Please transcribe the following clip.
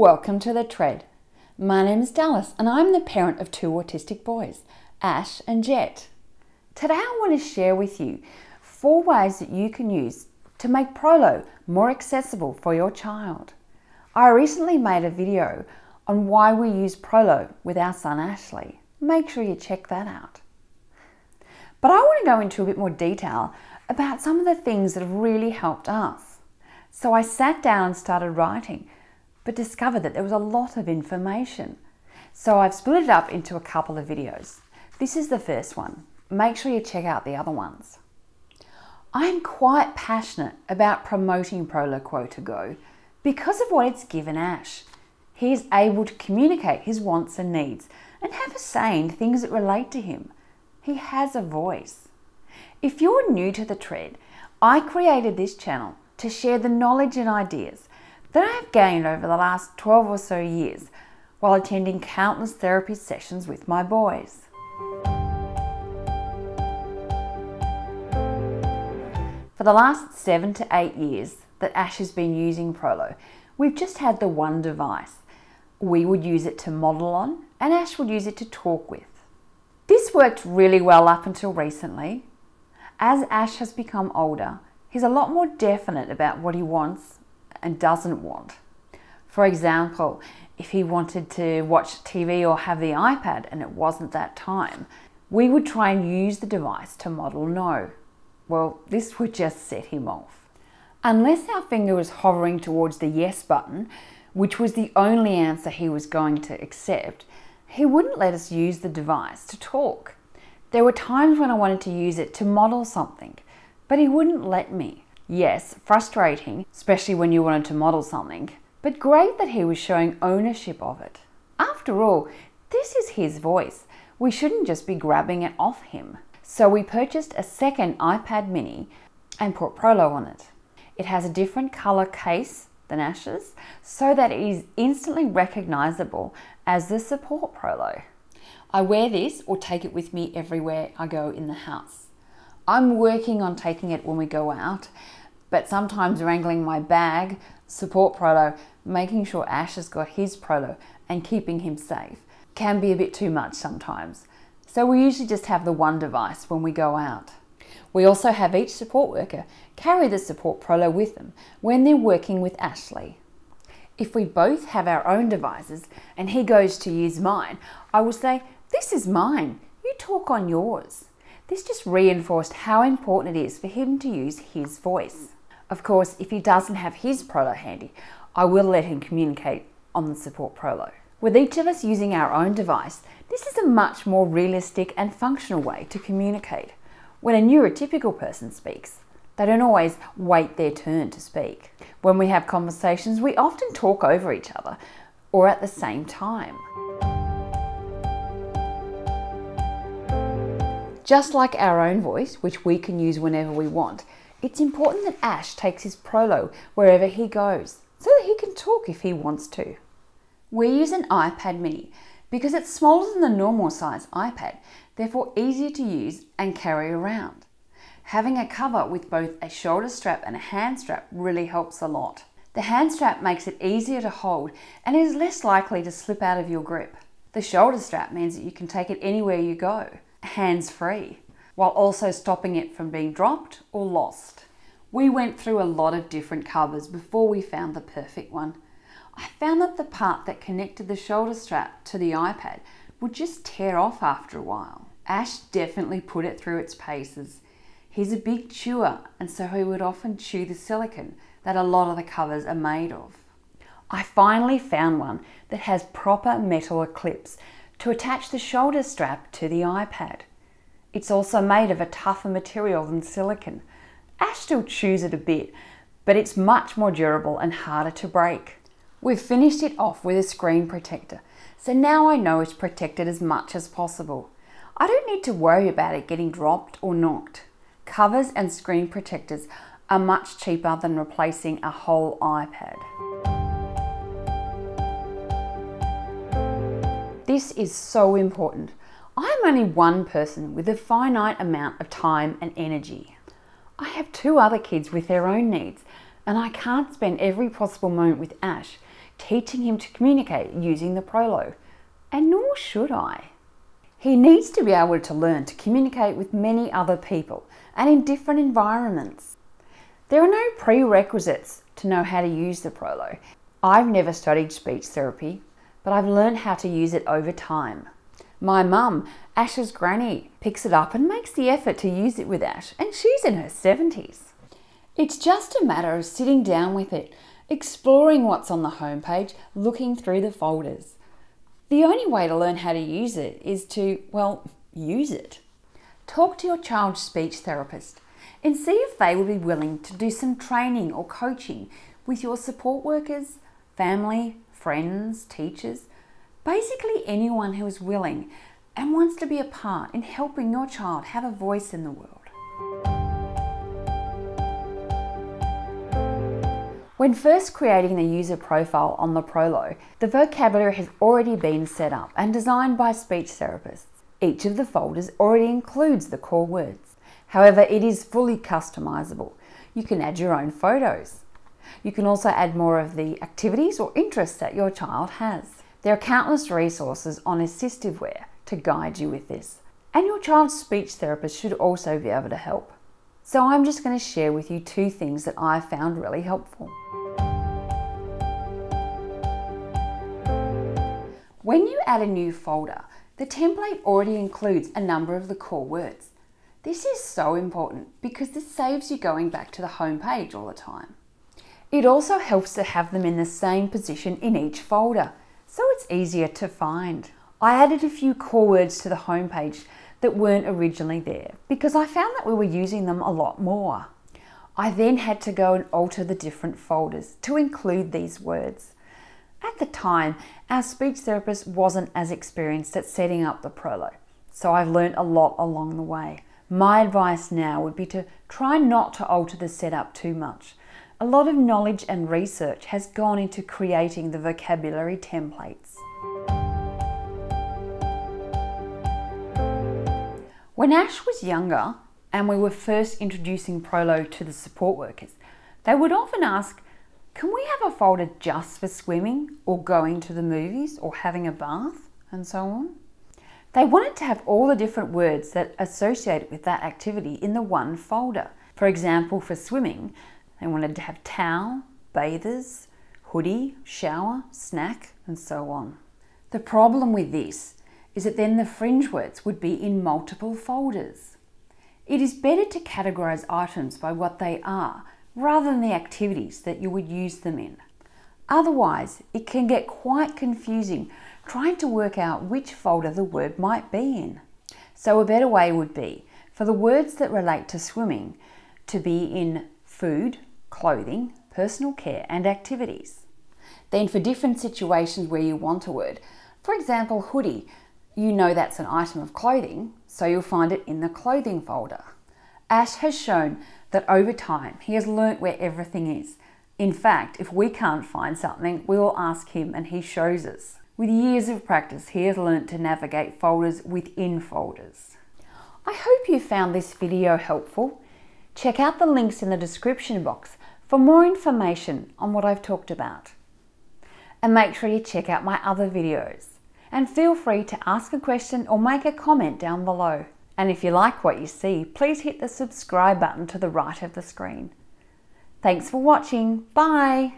Welcome to The Tread. My name is Dallas and I'm the parent of two autistic boys, Ash and Jet. Today I want to share with you 4 ways that you can use to make Prolo more accessible for your child. I recently made a video on why we use Prolo with our son Ashley. Make sure you check that out. But I want to go into a bit more detail about some of the things that have really helped us. So I sat down and started writing, but discovered that there was a lot of information. So I've split it up into a couple of videos. This is the first one. Make sure you check out the other ones. I'm quite passionate about promoting Proloquo2go because of what it's given Ash. He is able to communicate his wants and needs and have a say in things that relate to him. He has a voice. If you're new to The Tread, I created this channel to share the knowledge and ideas that I have gained over the last 12 or so years while attending countless therapy sessions with my boys. For the last 7 to 8 years that Ash has been using Prolo, we've just had the one device. We would use it to model on and Ash would use it to talk with. This worked really well up until recently. As Ash has become older, he's a lot more definite about what he wants and doesn't want. For example, if he wanted to watch TV or have the iPad and it wasn't that time, we would try and use the device to model no. Well, this would just set him off. Unless our finger was hovering towards the yes button, which was the only answer he was going to accept, he wouldn't let us use the device to talk. There were times when I wanted to use it to model something, but he wouldn't let me. Yes, frustrating, especially when you wanted to model something, but great that he was showing ownership of it. After all, this is his voice. We shouldn't just be grabbing it off him. So we purchased a second iPad mini and put Prolo on it. It has a different color case than Ash's so that it is instantly recognizable as the support Prolo. I wear this or take it with me everywhere I go in the house. I'm working on taking it when we go out, but sometimes wrangling my bag, support Prolo, making sure Ash has got his Prolo and keeping him safe can be a bit too much sometimes. So we usually just have the one device when we go out. We also have each support worker carry the support Prolo with them when they're working with Ashley. If we both have our own devices and he goes to use mine, I will say, "This is mine, you talk on yours." This just reinforced how important it is for him to use his voice. Of course, if he doesn't have his Prolo handy, I will let him communicate on the support Prolo. With each of us using our own device, this is a much more realistic and functional way to communicate. When a neurotypical person speaks, they don't always wait their turn to speak. When we have conversations, we often talk over each other or at the same time. Just like our own voice, which we can use whenever we want, it's important that Ash takes his Prolo wherever he goes so that he can talk if he wants to. We use an iPad mini because it's smaller than the normal size iPad, therefore easier to use and carry around. Having a cover with both a shoulder strap and a hand strap really helps a lot. The hand strap makes it easier to hold and is less likely to slip out of your grip. The shoulder strap means that you can take it anywhere you go, hands-free, while also stopping it from being dropped or lost. We went through a lot of different covers before we found the perfect one. I found that the part that connected the shoulder strap to the iPad would just tear off after a while. Ash definitely put it through its paces. He's a big chewer and so he would often chew the silicone that a lot of the covers are made of. I finally found one that has proper metal clips to attach the shoulder strap to the iPad. It's also made of a tougher material than silicone. Ash still chews it a bit, but it's much more durable and harder to break. We've finished it off with a screen protector, so now I know it's protected as much as possible. I don't need to worry about it getting dropped or knocked. Covers and screen protectors are much cheaper than replacing a whole iPad. This is so important. I'm only one person with a finite amount of time and energy. I have 2 other kids with their own needs, and I can't spend every possible moment with Ash teaching him to communicate using the Proloquo, and nor should I. He needs to be able to learn to communicate with many other people and in different environments. There are no prerequisites to know how to use the Proloquo. I've never studied speech therapy, but I've learned how to use it over time. My mum, Ash's granny, picks it up and makes the effort to use it with Ash, and she's in her 70s. It's just a matter of sitting down with it, exploring what's on the homepage, looking through the folders. The only way to learn how to use it is to, well, use it. Talk to your child's speech therapist and see if they would be willing to do some training or coaching with your support workers, family, friends, teachers, basically anyone who is willing and wants to be a part in helping your child have a voice in the world. When first creating the user profile on the Proloquo, the vocabulary has already been set up and designed by speech therapists. Each of the folders already includes the core words. However, it is fully customizable. You can add your own photos. You can also add more of the activities or interests that your child has. There are countless resources on Assistiveware to guide you with this, and your child's speech therapist should also be able to help. So I'm just going to share with you 2 things that I found really helpful. When you add a new folder, the template already includes a number of the core words. This is so important because this saves you going back to the home page all the time. It also helps to have them in the same position in each folder, so it's easier to find. I added a few core words to the home page that weren't originally there because I found that we were using them a lot more. I then had to go and alter the different folders to include these words. At the time, our speech therapist wasn't as experienced at setting up the Proloquo, so I've learned a lot along the way. My advice now would be to try not to alter the setup too much. A lot of knowledge and research has gone into creating the vocabulary templates. When Ash was younger and we were first introducing Proloquo to the support workers, they would often ask, can we have a folder just for swimming or going to the movies or having a bath and so on? They wanted to have all the different words that associated with that activity in the one folder. For example, for swimming, they wanted to have towel, bathers, hoodie, shower, snack, and so on. The problem with this is that then the fringe words would be in multiple folders. It is better to categorize items by what they are rather than the activities that you would use them in. Otherwise, it can get quite confusing trying to work out which folder the word might be in. So a better way would be for the words that relate to swimming to be in food, clothing, personal care and activities. Then for different situations where you want a word, for example hoodie, you know that's an item of clothing, so you'll find it in the clothing folder. Ash has shown that over time he has learnt where everything is. In fact, if we can't find something, we will ask him and he shows us. With years of practice, he has learnt to navigate folders within folders. I hope you found this video helpful. Check out the links in the description box for more information on what I've talked about. And make sure you check out my other videos. And feel free to ask a question or make a comment down below. And if you like what you see, please hit the subscribe button to the right of the screen. Thanks for watching. Bye.